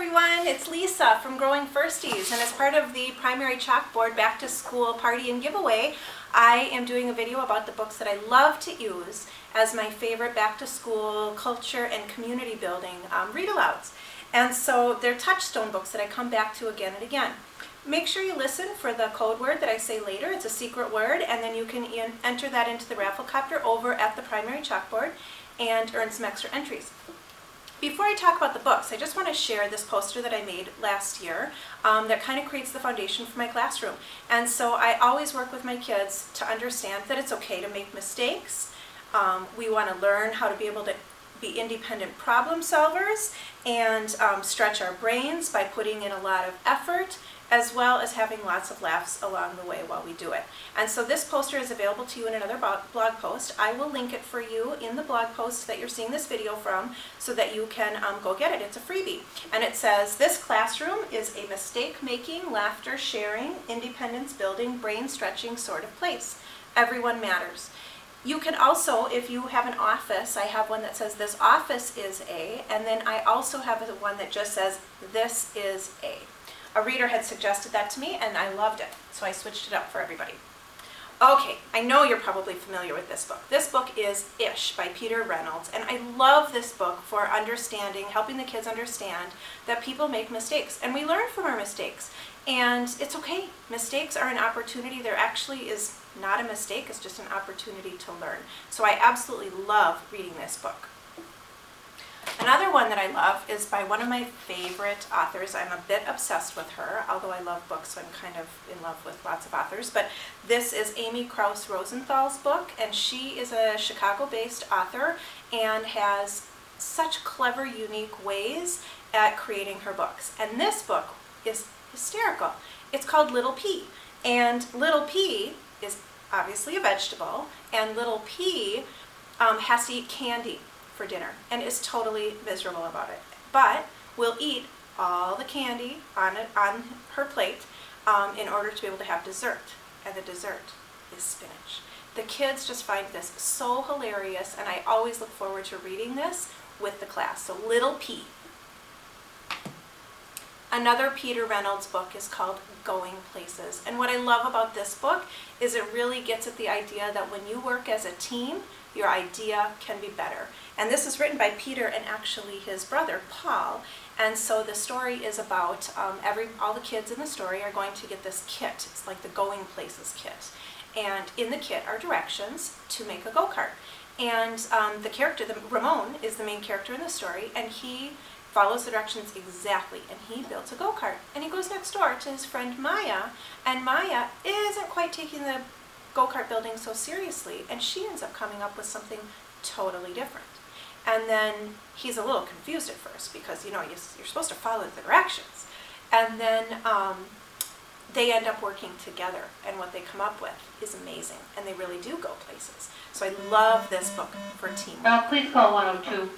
everyone, it's Lisa from Growing Firsties, and as part of the primary chalkboard back to school party and giveaway, I am doing a video about the books that I love to use as my favorite back to school culture and community building read-alouds. And so they're touchstone books that I come back to again and again. Make sure you listen for the code word that I say later. It's a secret word, and then you can enter that into the raffle copter over at the primary chalkboard and earn some extra entries. Before I talk about the books, I just want to share this poster that I made last year that kind of creates the foundation for my classroom. And so I always work with my kids to understand that it's okay to make mistakes. We want to learn how to be able to be independent problem solvers and stretch our brains by putting in a lot of effort, as well as having lots of laughs along the way while we do it. And so this poster is available to you in another blog post. I will link it for you in the blog post that you're seeing this video from so that you can go get it. It's a freebie. And it says, "This classroom is a mistake-making, laughter-sharing, independence-building, brain-stretching sort of place. Everyone matters." You can also, if you have an office, I have one that says, "This office is a," and then I also have one that just says, "This is a." A reader had suggested that to me, and I loved it, so I switched it up for everybody. Okay, I know you're probably familiar with this book. This book is Ish by Peter Reynolds, and I love this book for understanding, helping the kids understand that people make mistakes, and we learn from our mistakes, and it's okay. Mistakes are an opportunity. There actually is not a mistake, it's just an opportunity to learn. So I absolutely love reading this book. Another one that I love is by one of my favorite authors. I'm a bit obsessed with her, although I love books, so I'm kind of in love with lots of authors. But this is Amy Krauss Rosenthal's book, and she is a Chicago-based author and has such clever, unique ways at creating her books. And this book is hysterical. It's called Little Pea, and Little Pea is obviously a vegetable, and Little Pea has to eat candy for dinner and is totally miserable about it, but will eat all the candy on her plate in order to be able to have dessert, and the dessert is spinach. The kids just find this so hilarious, and I always look forward to reading this with the class. So Little Pea. Another Peter Reynolds book is called Going Places, and what I love about this book is it really gets at the idea that when you work as a team, your idea can be better. And this is written by Peter and actually his brother, Paul. And so the story is about all the kids in the story are going to get this kit. It's like the Going Places kit. And in the kit are directions to make a go-kart. And the character, Ramon, is the main character in the story, and he follows the directions exactly, and he builds a go-kart. And he goes next door to his friend Maya, and Maya isn't quite taking the go-kart building so seriously, and she ends up coming up with something totally different. And then he's a little confused at first because, you know, you're supposed to follow the directions. And then they end up working together, and what they come up with is amazing, and they really do go places. So I love this book for teamwork. Please call 102.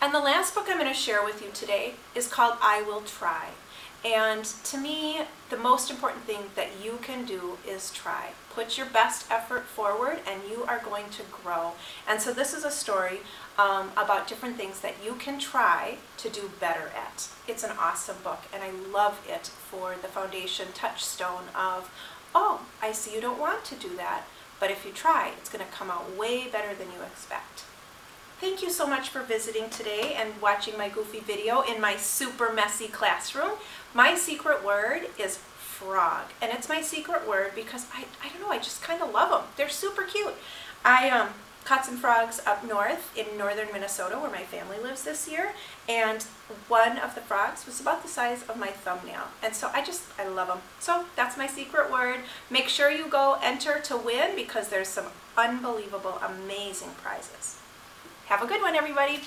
And the last book I'm going to share with you today is called I Will Try. And to me, the most important thing that you can do is try. Put your best effort forward and you are going to grow. And so this is a story about different things that you can try to do better at. It's an awesome book, and I love it for the foundation touchstone of, oh, I see you don't want to do that, but if you try, it's going to come out way better than you expect. Thank you so much for visiting today and watching my goofy video in my super messy classroom. My secret word is frog, and it's my secret word because I don't know, I just kind of love them. They're super cute. I caught some frogs up north in northern Minnesota where my family lives this year, and one of the frogs was about the size of my thumbnail, and so I love them. So that's my secret word. Make sure you go enter to win because there's some unbelievable, amazing prizes. Have a good one, everybody.